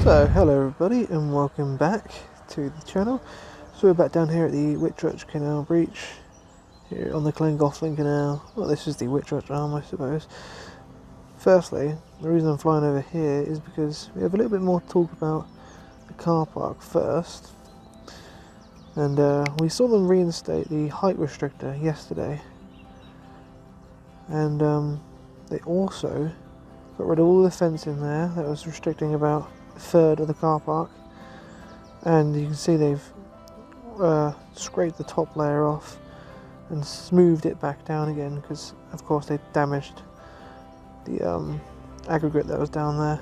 So, hello everybody and welcome back to the channel. So we're back down here at the Llangollen Canal breach, here on the Llangollen Canal. Well, this is the Llangollen arm, I suppose. Firstly, the reason I'm flying over here is because we have a little bit more to talk about the car park first. And we saw them reinstate the height restrictor yesterday. And they also got rid of all the fence in there that was restricting about a third of the car park. And you can see they've scraped the top layer off and smoothed it back down again, because of course they damaged the aggregate that was down there.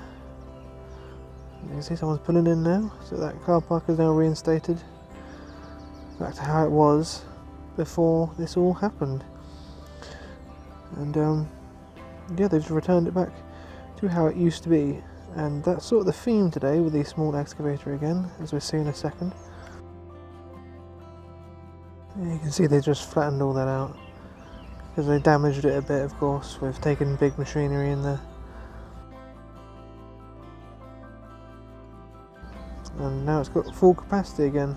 You can see someone's pulling in now, so that car park is now reinstated back to how it was before this all happened. And yeah, they've returned it back to how it used to be. And that's sort of the theme today with the small excavator again, as we'll see in a second. And you can see they just flattened all that out, because they damaged it a bit, of course, with taking big machinery in there. And now it's got full capacity again,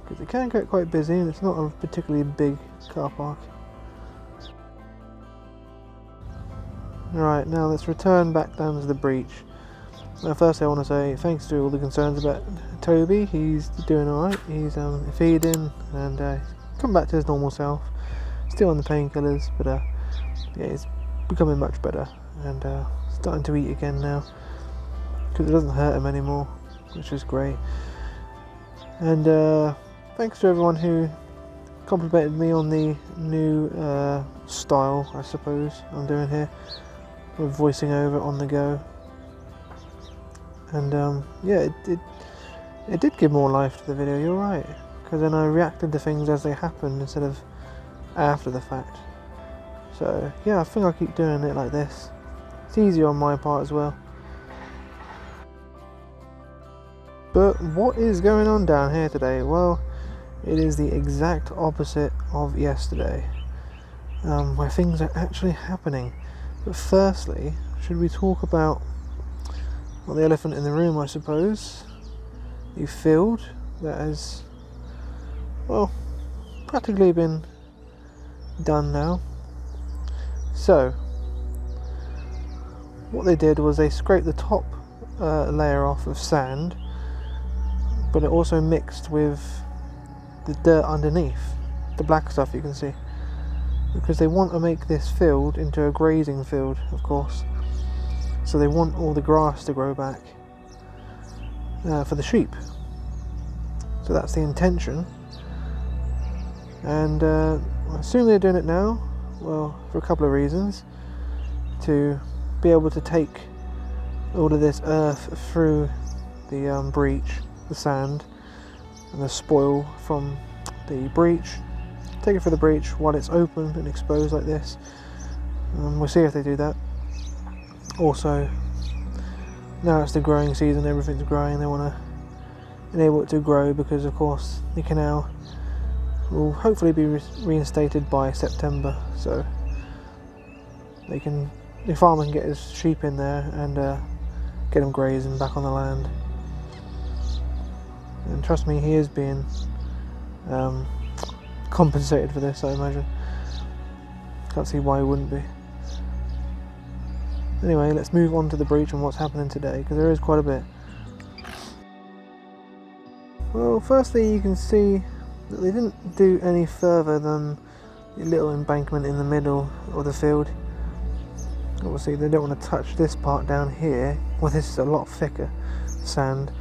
because it can get quite busy and it's not a particularly big car park. Right, now let's return back down to the breach. Now firstly I want to say thanks to all the concerns about Toby. He's doing alright, he's feeding and come back to his normal self. Still on the painkillers, but yeah, he's becoming much better and starting to eat again now, because it doesn't hurt him anymore, which is great. And thanks to everyone who complimented me on the new style, I suppose, I'm doing here, with voicing over on the go. And yeah, it did give more life to the video, you're right, because then I reacted to things as they happened instead of after the fact. So yeah, I think I'll keep doing it like this. It's easier on my part as well. But what is going on down here today? Well, it is the exact opposite of yesterday, where things are actually happening. But firstly, should we talk about, well, the elephant in the room, I suppose, the field that has, well, practically been done now. So, what they did was they scraped the top layer off of sand, but it also mixed with the dirt underneath, the black stuff you can see, because they want to make this field into a grazing field, of course. So they want all the grass to grow back for the sheep. So that's the intention. And I assume they're doing it now, well, for a couple of reasons. To be able to take all of this earth through the breach, the sand, and the spoil from the breach. Take it for the breach while it's open and exposed like this. We'll see if they do that. Also, now it's the growing season, everything's growing, they want to enable it to grow, because of course the canal will hopefully be reinstated by September, so the farmer can get his sheep in there and get them grazing back on the land. And trust me, he is being compensated for this, I imagine. Can't see why he wouldn't be. Anyway, let's move on to the breach and what's happening today, because there is quite a bit. Well, firstly you can see that they didn't do any further than the little embankment in the middle of the field. Obviously they don't want to touch this part down here. Well, this is a lot thicker sand,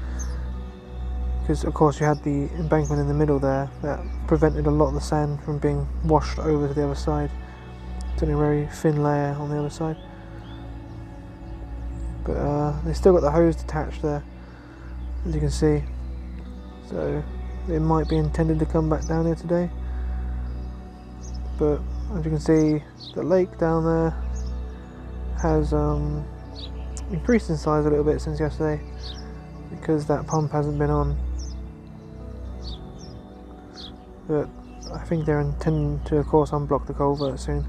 because of course you had the embankment in the middle there that prevented a lot of the sand from being washed over to the other side. It's only a very thin layer on the other side. But they still got the hose detached there, as you can see. So it might be intended to come back down here today. But as you can see, the lake down there has increased in size a little bit since yesterday, because that pump hasn't been on. But I think they're intending to, of course, unblock the culvert soon,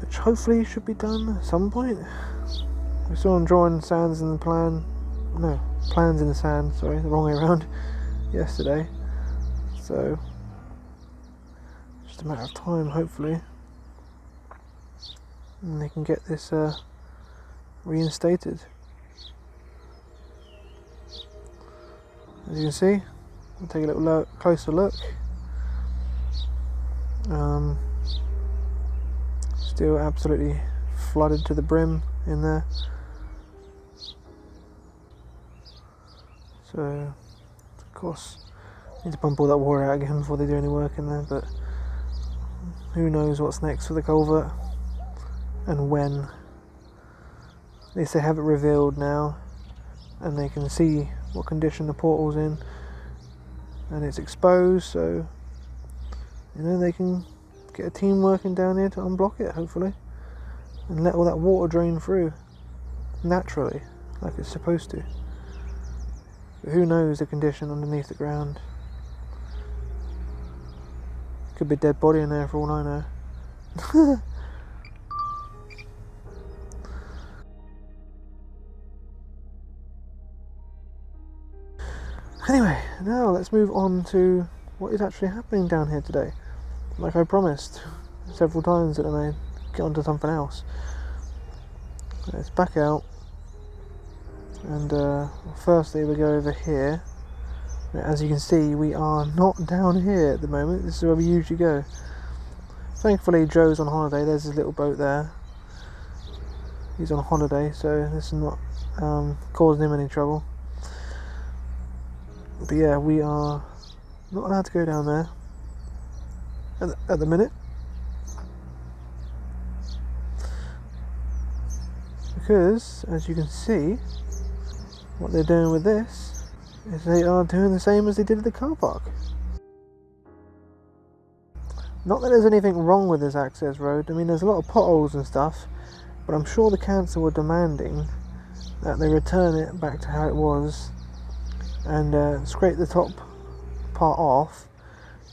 which hopefully should be done at some point. we saw him drawing sands in the plan. No, plans in the sand, sorry, the wrong way around, yesterday. So, just a matter of time, hopefully. And they can get this reinstated. As you can see, we'll take a little closer look. Still absolutely flooded to the brim in there. So, of course, need to pump all that water out again before they do any work in there, but who knows what's next for the culvert and when. At least they have it revealed now and they can see what condition the portal's in, and it's exposed, so you know they can get a team working down here to unblock it, hopefully, and let all that water drain through naturally like it's supposed to. But who knows the condition underneath the ground. Could be a dead body in there for all I know. Anyway, now let's move on to what is actually happening down here today. Like I promised several times that I get onto something else. Let's back out, and firstly we go over here. As you can see, we are not down here at the moment. This is where we usually go. Thankfully Joe's on holiday. There's his little boat there. He's on holiday, so this is not causing him any trouble. But yeah, we are not allowed to go down there at the minute, because as you can see, what they're doing with this is they are doing the same as they did at the car park. Not that there's anything wrong with this access road. I mean, there's a lot of potholes and stuff, but I'm sure the council were demanding that they return it back to how it was and scrape the top part off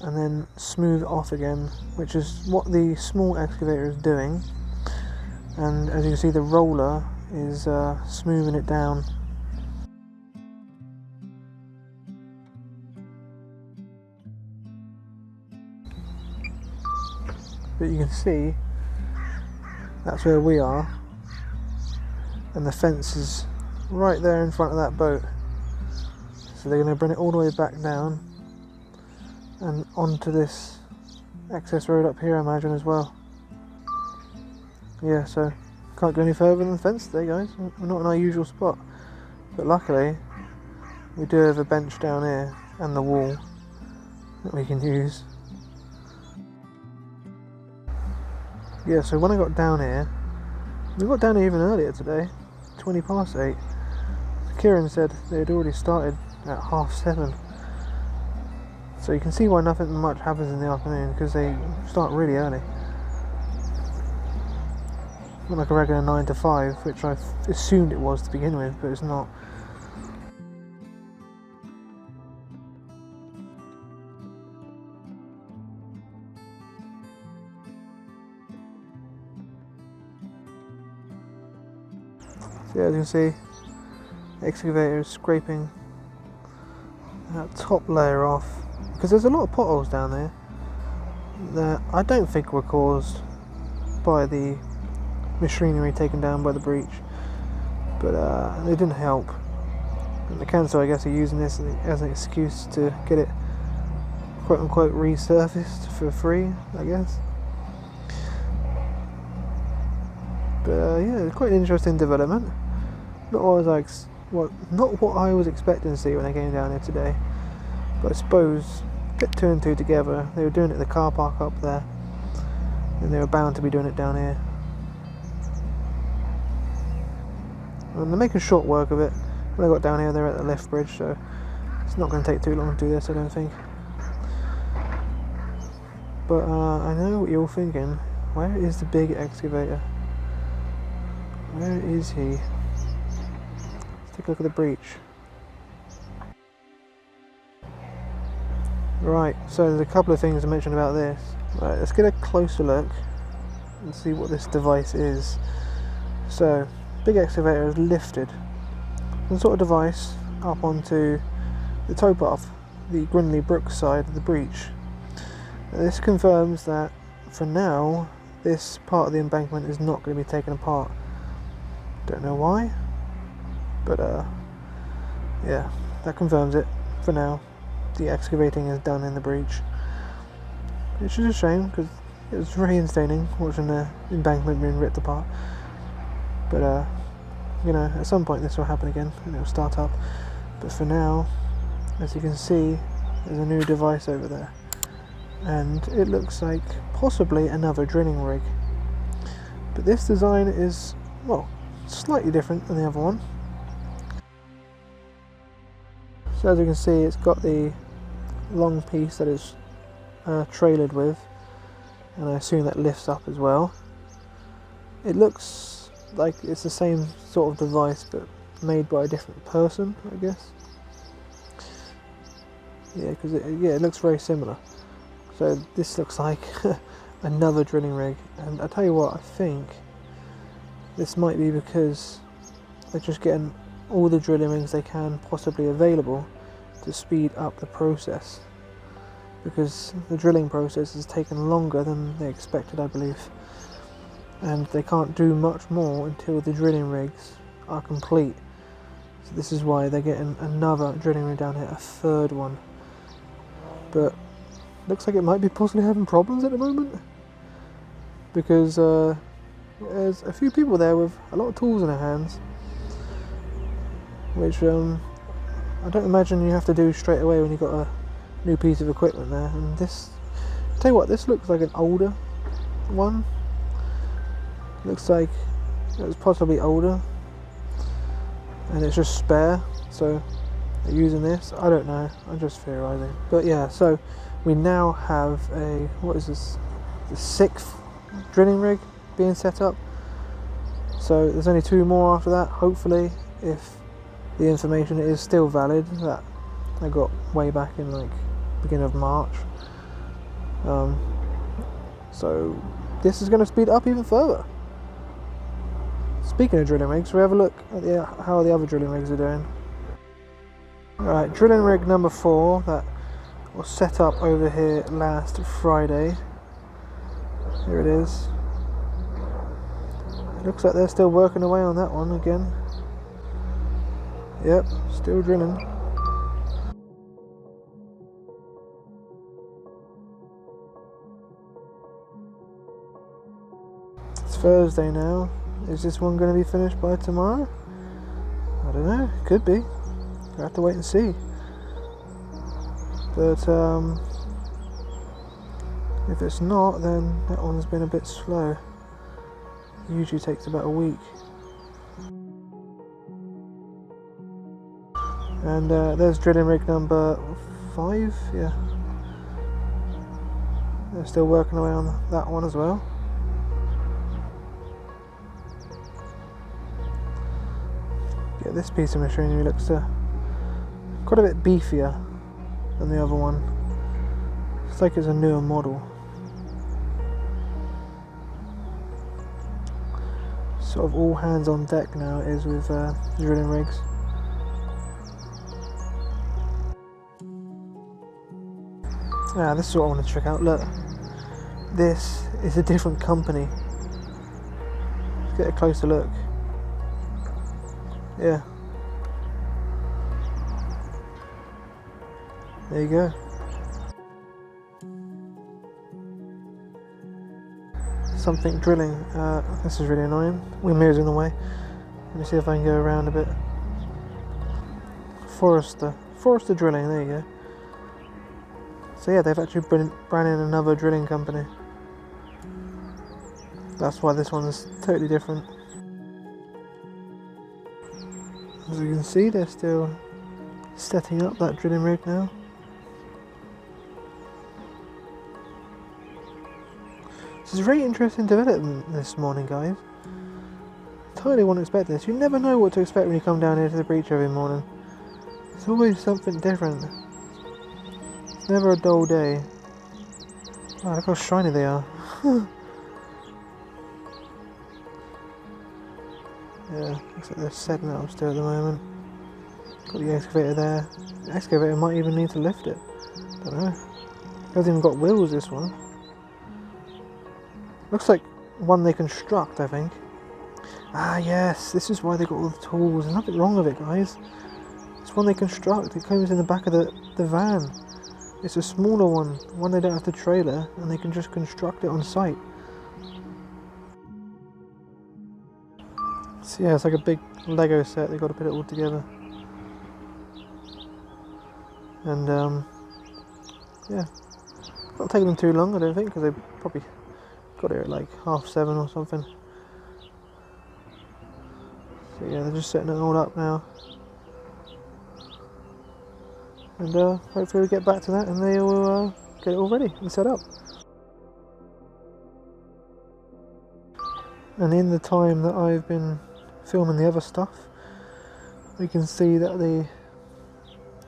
and then smooth it off again, which is what the small excavator is doing. And as you can see, the roller is smoothing it down. But you can see that's where we are, and the fence is right there in front of that boat. So they're going to bring it all the way back down and onto this access road up here, I imagine, as well. Yeah, so can't go any further than the fence today, guys. We're not in our usual spot, but luckily we do have a bench down here and the wall that we can use. Yeah, so when I got down here, we got down here even earlier today, 20 past 8. Kieran said they had already started at 7:30. So you can see why nothing much happens in the afternoon, because they start really early. Not like a regular 9 to 5, which I assumed it was to begin with, but it's not. So as you can see, the excavator is scraping that top layer off, because there's a lot of potholes down there that I don't think were caused by the machinery taken down by the breach, but they didn't help. And the council, I guess, are using this as an excuse to get it quote unquote resurfaced for free, I guess. But yeah, it's quite an interesting development. Not what I was expecting to see when I came down here today, but I suppose get 2 and 2 together. They were doing it at the car park up there, and they were bound to be doing it down here. And they're making short work of it. When I got down here, they're at the lift bridge, so it's not going to take too long to do this, I don't think. But I know what you're all thinking. Where is the big excavator? Where is he? Let's take a look at the breach. Right, so there's a couple of things to mention about this. Right, let's get a closer look and see what this device is. So, big excavator has lifted some sort of device up onto the towpath, the Grinley Brook side of the breach. Now, this confirms that for now this part of the embankment is not going to be taken apart. Don't know why, but yeah, that confirms it for now. The excavating is done in the breach, which is a shame because it was very entertaining watching the embankment being ripped apart. But you know, at some point this will happen again and it will start up. But for now, as you can see, there's a new device over there, and it looks like possibly another drilling rig. But this design is, well, slightly different than the other one. So as you can see, it's got the long piece that is trailered with, and I assume that lifts up as well. It looks like it's the same sort of device but made by a different person, I guess. Yeah, because it looks very similar. So this looks like another drilling rig, and I tell you what, I think this might be because they're just getting all the drilling rigs they can possibly available to speed up the process, because the drilling process has taken longer than they expected, I believe, and they can't do much more until the drilling rigs are complete. So this is why they're getting another drilling rig down here, a third one. But looks like it might be possibly having problems at the moment, because there's a few people there with a lot of tools in their hands, which I don't imagine you have to do straight away when you've got a new piece of equipment there. And this, tell you what, this looks like an older one. Looks like it was possibly older and it's just spare, so they're using this. I don't know, I'm just theorising. But yeah, so we now have a, what is this, the 6th drilling rig being set up. So there's only 2 more after that, hopefully, if the information is still valid that I got way back in like beginning of March. So this is going to speed up even further. Speaking of drilling rigs, we have a look at how the other drilling rigs are doing. Alright, drilling rig number 4 that was set up over here last Friday. Here it is. It looks like they're still working away on that one again. Yep, still drilling. It's Thursday now. Is this one going to be finished by tomorrow? I don't know, it could be. We'll have to wait and see. But if it's not, then that one's been a bit slow. It usually takes about a week. And there's drilling rig number 5, yeah. They're still working away on that one as well. Yeah, this piece of machinery looks quite a bit beefier than the other one. It's like it's a newer model. Sort of all hands on deck now it is with drilling rigs. Ah, this is what I want to check out. Look, this is a different company. Let's get a closer look. Yeah. There you go. Something drilling. This is really annoying. Windmill's in the way. Let me see if I can go around a bit. Forester drilling, there you go. So yeah, they've actually brought in another drilling company. That's why this one is totally different. As you can see, they're still setting up that drilling rig now. This is a very interesting development this morning, guys. Totally wouldn't expect this. You never know what to expect when you come down here to the breach every morning. It's always something different. It's never a dull day. Oh, look how shiny they are. Yeah, looks like they're setting it up still at the moment. Got the excavator there. The excavator might even need to lift it. Don't know. It hasn't even got wheels, this one. Looks like one they construct, I think. Ah yes, this is why they got all the tools. There's nothing wrong with it, guys. It's one they construct. It comes in the back of the van. It's a smaller one they don't have the trailer, and they can just construct it on site. So yeah, it's like a big Lego set. They've got to put it all together. And yeah, not taking them too long, I don't think, because they probably got here at like 7:30 or something. So yeah, they're just setting it all up now. And hopefully we get back to that and they will get it all ready and set up. And in the time that I've been filming the other stuff, we can see that the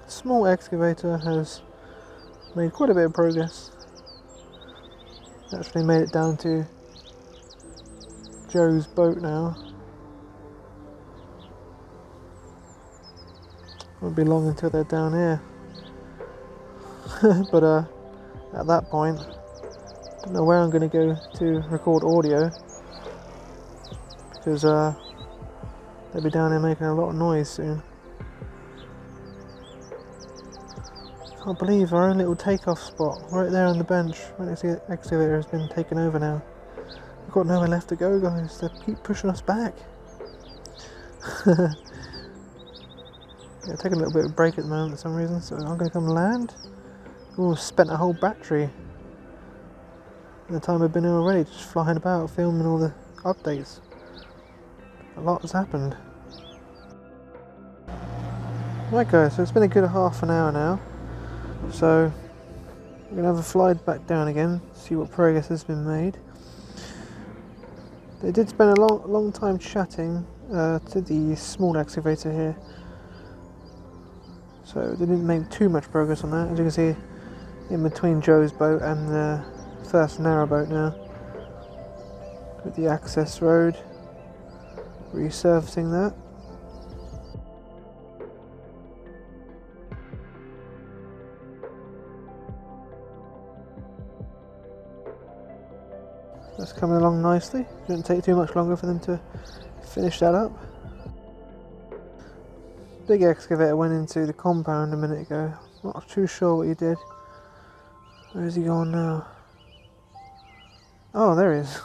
small excavator has made quite a bit of progress. Actually made it down to Joe's boat now. Won't be long until they're down here. But at that point, don't know where I'm going to go to record audio, because they'll be down here making a lot of noise soon. Can't believe our own little takeoff spot right there on the bench when the excavator has been taken over now. We've got nowhere left to go, guys. They keep pushing us back. Yeah, taking a little bit of a break at the moment for some reason, so I'm going to come land. Oh, spent a whole battery in the time I've been here already, just flying about, filming all the updates. A lot has happened. Right guys, so it's been a good half an hour now. So we're going to have a fly back down again, see what progress has been made. They did spend a long time chatting to the small excavator here. So they didn't make too much progress on that. As you can see, in between Joe's boat and the first narrowboat now. With the access road, resurfacing that. That's coming along nicely. Shouldn't take too much longer for them to finish that up. Big excavator went into the compound a minute ago. Not too sure what he did. Where is he going now? Oh, there he is.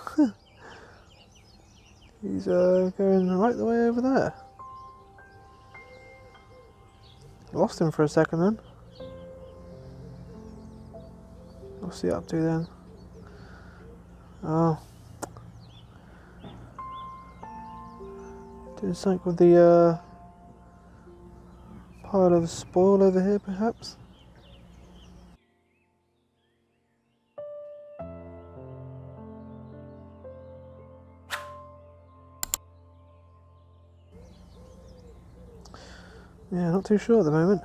He's going right the way over there. Lost him for a second then. What's he up to then? Oh. Doing something with the pile of spoil over here, perhaps? Yeah, not too sure at the moment.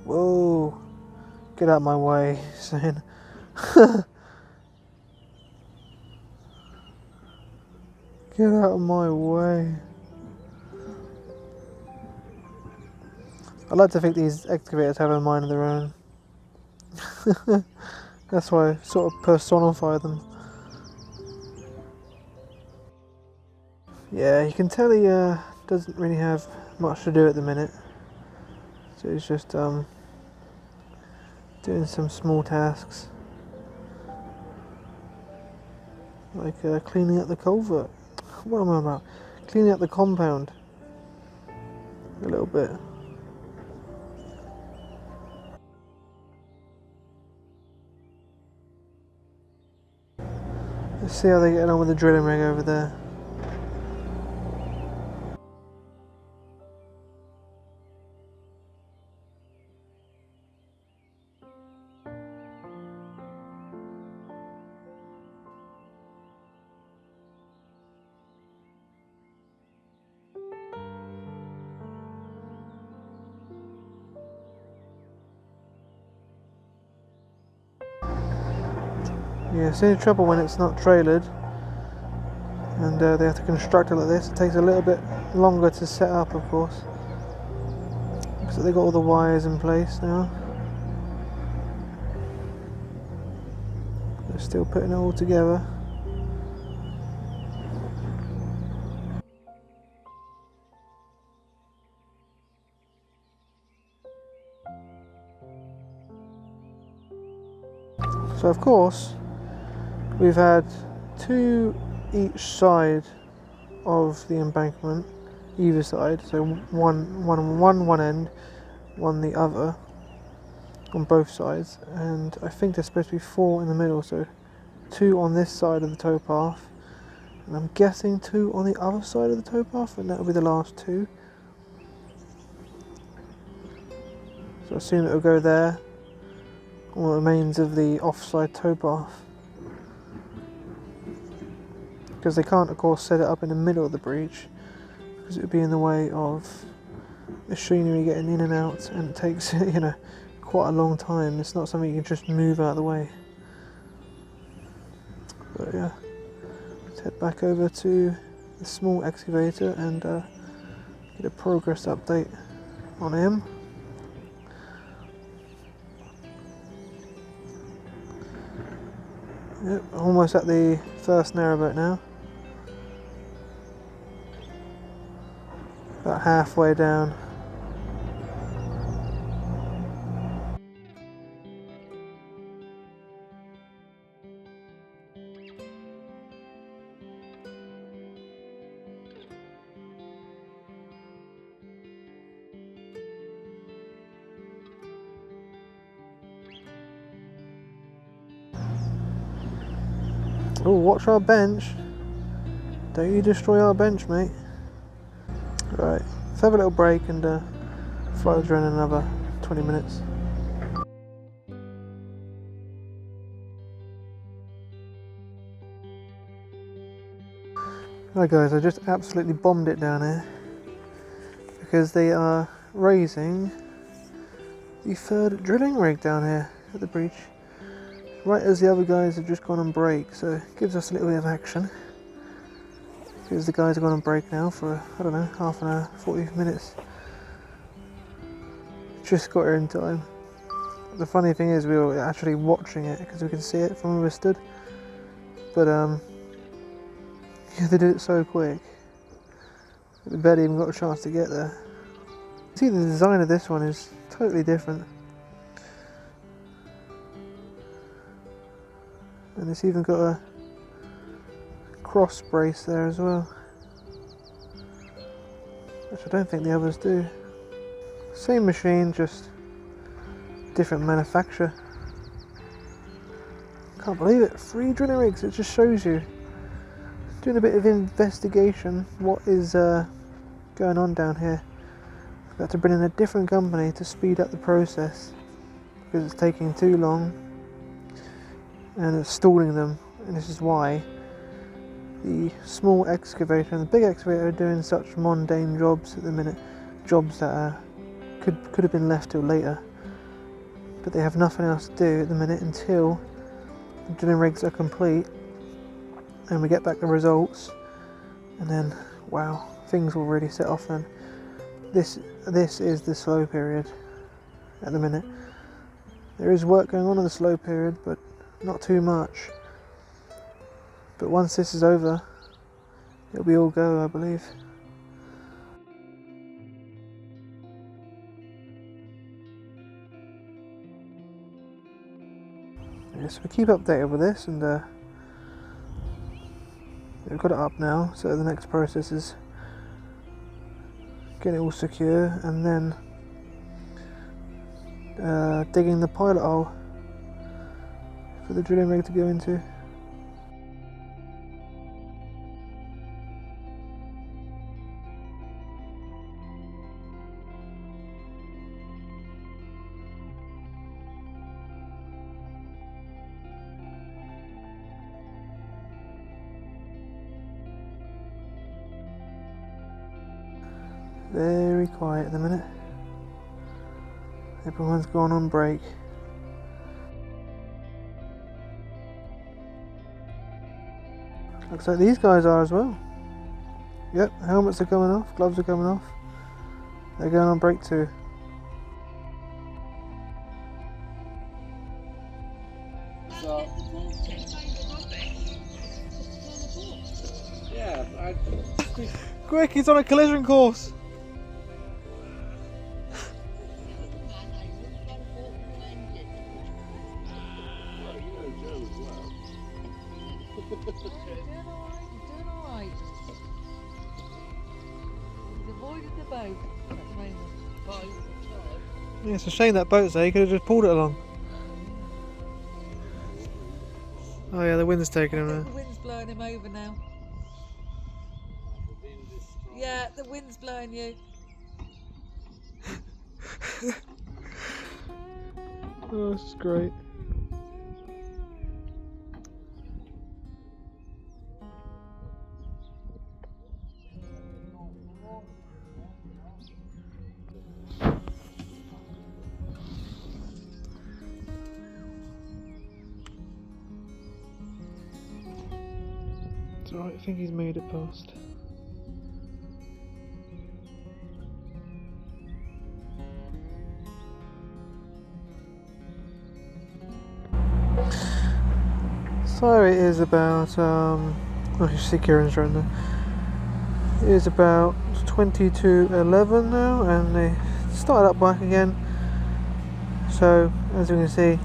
Whoa! Get out of my way, saying. Get out of my way. I like to think these excavators have a mind of their own. That's why I sort of personify them. Yeah, you can tell he doesn't really have much to do at the minute. So he's just doing some small tasks. Like cleaning up the culvert. What am I about? Cleaning up the compound. A little bit. Let's see how they get on with the drilling rig over there. Yeah, it's the trouble when it's not trailered and they have to construct it like this. It takes a little bit longer to set up, of course. So they got all the wires in place now. They're still putting it all together. So of course, we've had two each side of the embankment, either side. So one end, one the other, on both sides. And I think there's supposed to be 4 in the middle. So 2 on this side of the towpath, and I'm guessing 2 on the other side of the towpath, and that'll be the last 2. So I assume it'll go there. All that remains of the offside towpath, because they can't of course set it up in the middle of the breach because it would be in the way of machinery getting in and out, and it takes quite a long time. It's not something you can just move out of the way. But yeah, let's head back over to the small excavator and get a progress update on him. Yep, almost at the first narrowboat now. About halfway down. Oh, watch our bench. Don't you destroy our bench, mate. Right, let's have a little break and float around another 20 minutes. Right guys, I just absolutely bombed it down here because they are raising the 3rd drilling rig down here at the breach, right as the other guys have just gone on break. So it gives us a little bit of action because the guys have gone on break now for, I don't know, half an hour, 40 minutes. Just got here in time. The funny thing is we were actually watching it because we can see it from where we stood, but yeah, they did it so quick we barely even got a chance to get there. See, the design of this one is totally different, and it's even got a cross brace there as well, which I don't think the others do. Same machine, just different manufacturer. Can't believe it, 3 drilling rigs. It just shows you, doing a bit of investigation, what is going on down here. I've got to bring in a different company to speed up the process because it's taking too long and it's stalling them, and this is why the small excavator and the big excavator are doing such mundane jobs at the minute, jobs that could have been left till later, but they have nothing else to do at the minute until the drilling rigs are complete and we get back the results, and then wow, things will really set off then. This is the slow period at the minute. There is work going on in the slow period, but not too much. But once this is over, it'll be all go, I believe. Yeah, so we keep updated with this, and we've got it up now, so the next process is getting it all secure and then digging the pilot hole for the drilling rig to go into. Very quiet at the minute. Everyone's gone on break. Looks like these guys are as well. Yep, helmets are coming off, gloves are coming off. They're going on break too. So, yeah, Quick, he's on a collision course! Yeah, it's a shame that boat's there, you could have just pulled it along. Oh yeah, the wind's taking him now. The wind's blowing him over now. Yeah, the wind's blowing you. Oh, this is great. It's alright, I think he's made it past. So it is about, oh you see Kieran's right there. It is about 20 to 11 now, and they started up back again. So as you can see,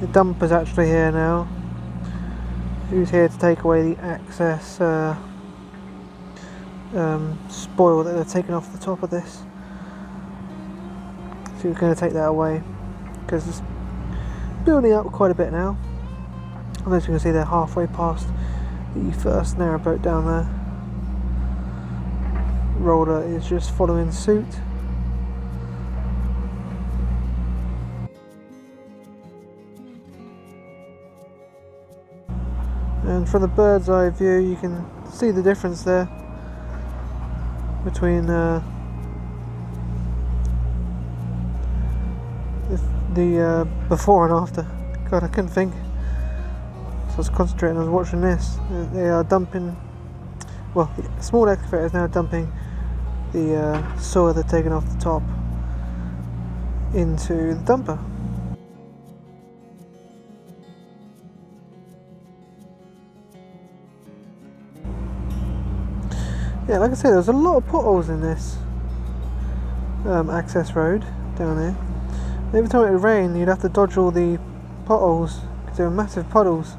the dumper's actually here now. Who's here to take away the excess spoil that they're taking off the top of this. So we're going to take that away because it's building up quite a bit now. And as you can see, they're halfway past the first narrowboat down there. Roller is just following suit. And from the bird's eye view, you can see the difference there between the before and after. God, I couldn't think. So I was concentrating, I was watching this. They are dumping, well, the small excavator is now dumping the soil they're taking off the top into the dumper. Yeah, like I said, there's a lot of potholes in this access road down here. And every time it would rain, you'd have to dodge all the potholes because they were massive puddles.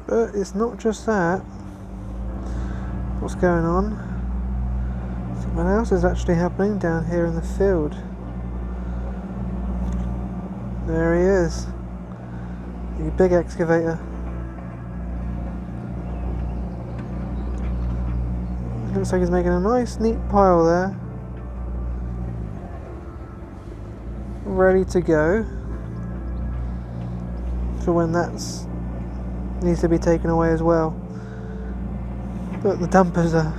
But it's not just that. What's going on? Something else is actually happening down here in the field. There he is. The big excavator. Looks like he's making a nice neat pile there. Ready to go. For when that's needs to be taken away as well. But the dumpers are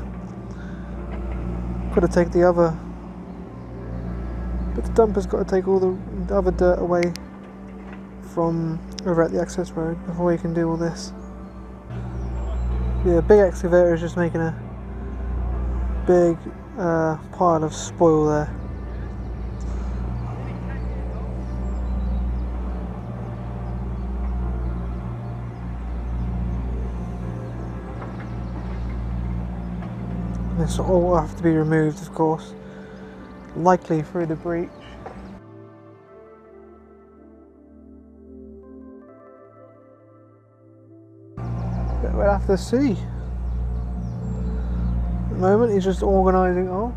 got to take the other. But the dumper's got to take all the other dirt away from over at the access road before he can do all this. Yeah, big excavator is just making a big pile of spoil there. This will all have to be removed, of course, likely through the breach. But we'll have to see. At the moment he's just organising all.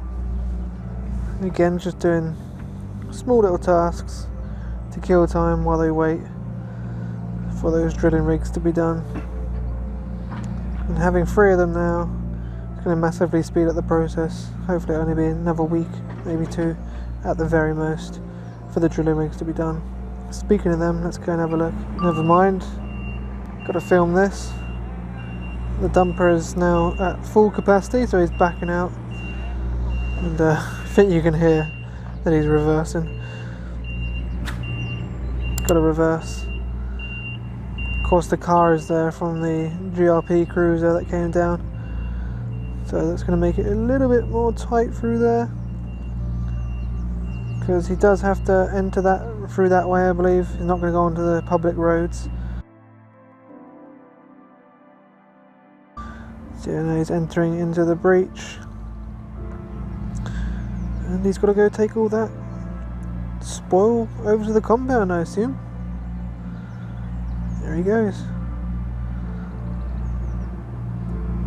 Again, just doing small little tasks to kill time while they wait for those drilling rigs to be done. And having 3 of them now, it's going to massively speed up the process. Hopefully it'll only be another week, maybe 2, at the very most for the drilling rigs to be done. Speaking of them, let's go and have a look. Never mind, got to film this. The dumper is now at full capacity, so he's backing out, and I think you can hear that he's reversing. Got to reverse. Of course, the car is there from the GRP cruiser that came down, so that's going to make it a little bit more tight through there, because he does have to enter that through that way, I believe. He's not going to go onto the public roads. So now he's entering into the breach, and he's got to go take all that spoil over to the compound, I assume. There he goes.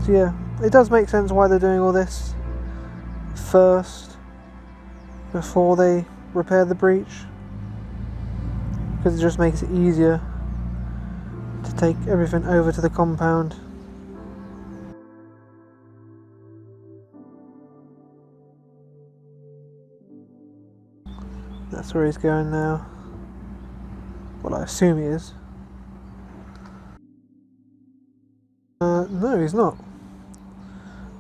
So yeah, it does make sense why they're doing all this first before they repair the breach, because it just makes it easier to take everything over to the compound. That's where he's going now. Well, I assume he is. No, he's not.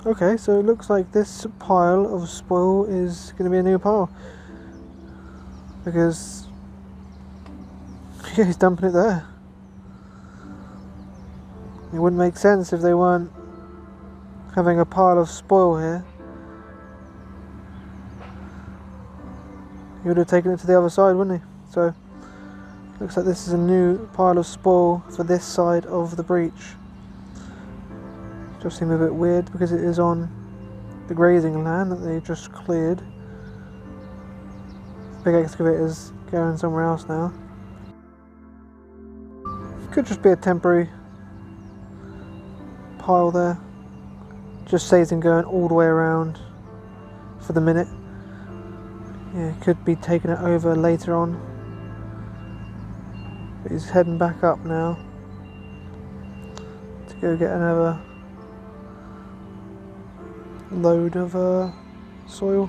Okay, so it looks like this pile of spoil is going to be a new pile, because yeah, he's dumping it there. It wouldn't make sense if they weren't having a pile of spoil here. He would have taken it to the other side, wouldn't he? So looks like this is a new pile of spoil for this side of the breach. Just seems a bit weird because it is on the grazing land that they just cleared. Big excavator's going somewhere else now. Could just be a temporary pile there. Just saves him going all the way around for the minute. Yeah, could be taking it over later on. But he's heading back up now to go get another load of soil.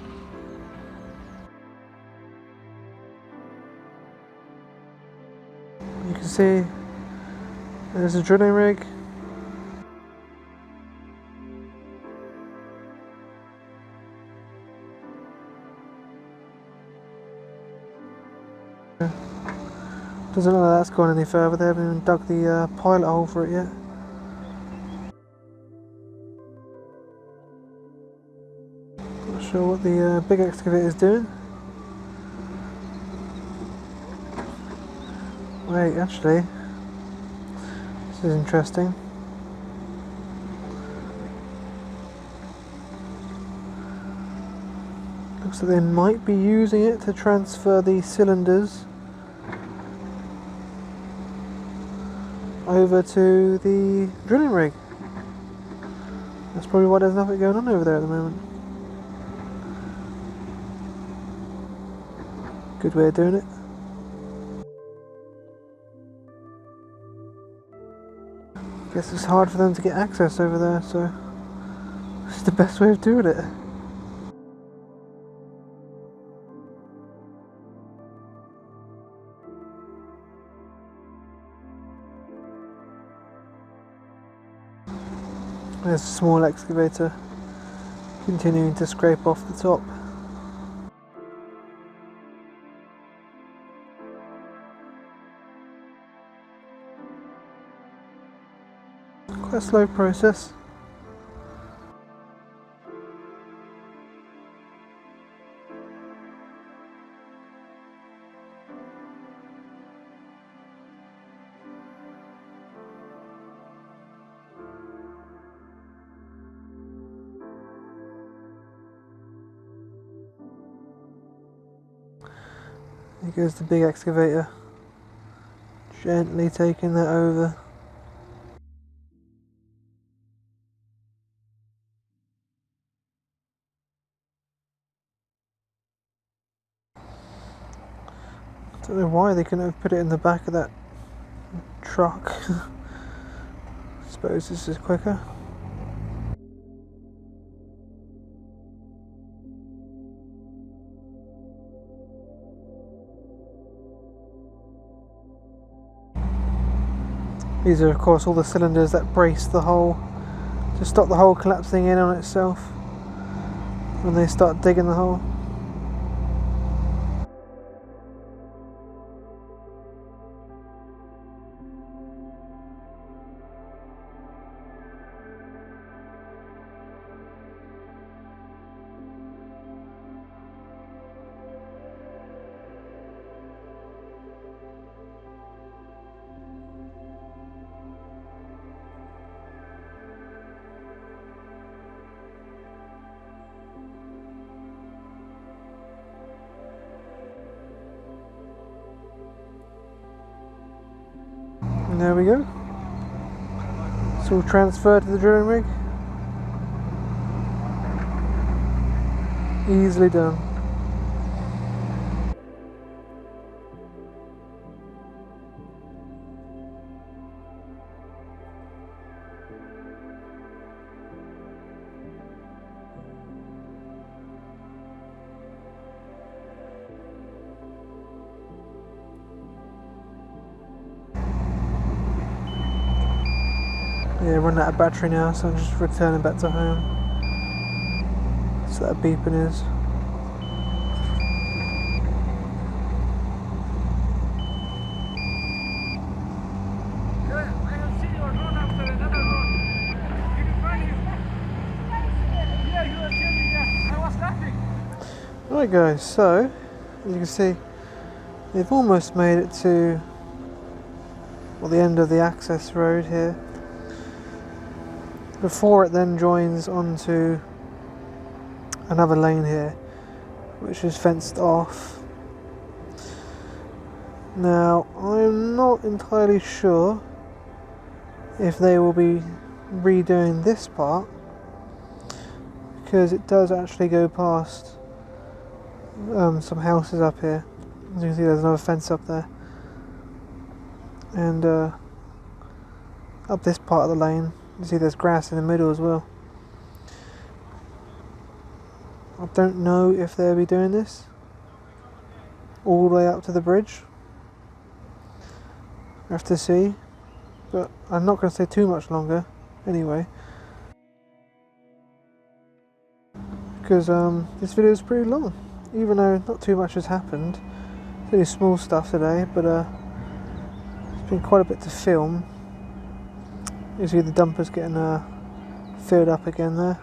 You can see there's a drilling rig. Doesn't look like that's gone any further. They haven't even dug the pilot hole for it yet. Not sure what the big excavator is doing. Wait, actually, this is interesting. Looks like they might be using it to transfer the cylinders over to the drilling rig. That's probably why there's nothing going on over there at the moment. Good way of doing it. Guess it's hard for them to get access over there, so it's the best way of doing it. There's a small excavator continuing to scrape off the top. Quite a slow process. Here goes the big excavator, gently taking that over. I don't know why they couldn't have put it in the back of that truck. I suppose this is quicker. These are of course all the cylinders that brace the hole to stop the hole collapsing in on itself when they start digging the hole. And there we go. It's all transferred to the drilling rig. Easily done. Yeah, run out of battery now, so I'm just returning back to home. So that beeping is. I have seen your run after another run. Did you find him? Yeah, you were telling me. I was laughing. Right guys, so as you can see, they've almost made it to the end of the access road here. Before it then joins onto another lane here, which is fenced off. Now, I'm not entirely sure if they will be redoing this part, because it does actually go past some houses up here. As you can see, there's another fence up there, and up this part of the lane you see there's grass in the middle as well. I don't know if they'll be doing this all the way up to the bridge. I have to see, but I'm not going to stay too much longer anyway, because this video is pretty long, even though not too much has happened. It's only small stuff today, but it's been quite a bit to film. You see the dumpers getting filled up again there.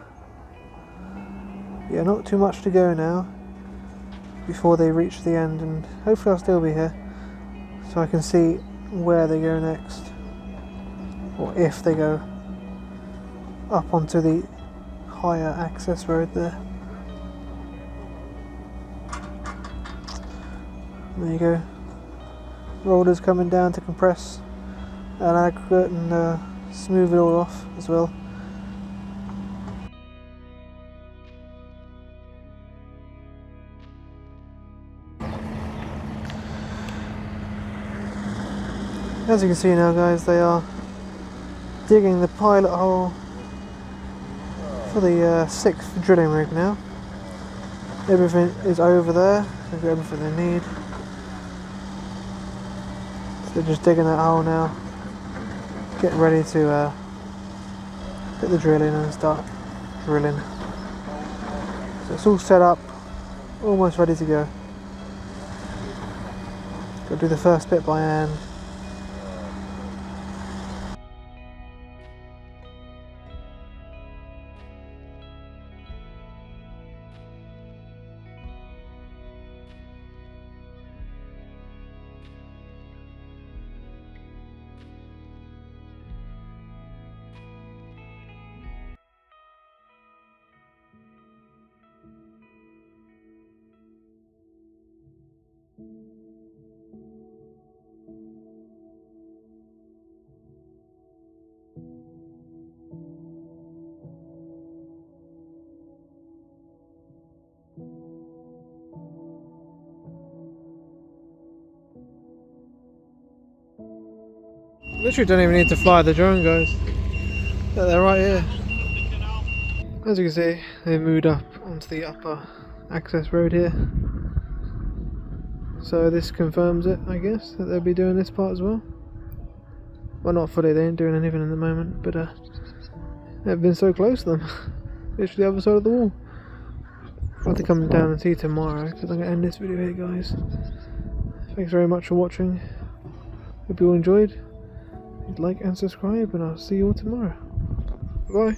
Yeah, not too much to go now before they reach the end, and hopefully I'll still be here so I can see where they go next, or if they go up onto the higher access road there. There you go. Rollers coming down to compress an aggregate and smooth it all off as well. As you can see now guys, they are digging the pilot hole for the 6th drilling rig now. Everything is over there, they've got everything they need. So they're just digging that hole now, getting ready to put the drill in and start drilling. So it's all set up, almost ready to go. Got to do the first bit by hand. Literally don't even need to fly the drone, guys. They're right here. As you can see, they moved up onto the upper access road here. So this confirms it, I guess, that they'll be doing this part as well. Well, not fully, they ain't doing anything in the moment, but they've been so close to them. Literally the other side of the wall. I'll have to come down and see tomorrow, because I'm going to end this video here, guys. Thanks very much for watching. Hope you all enjoyed. Like and subscribe, and I'll see you all tomorrow. Bye.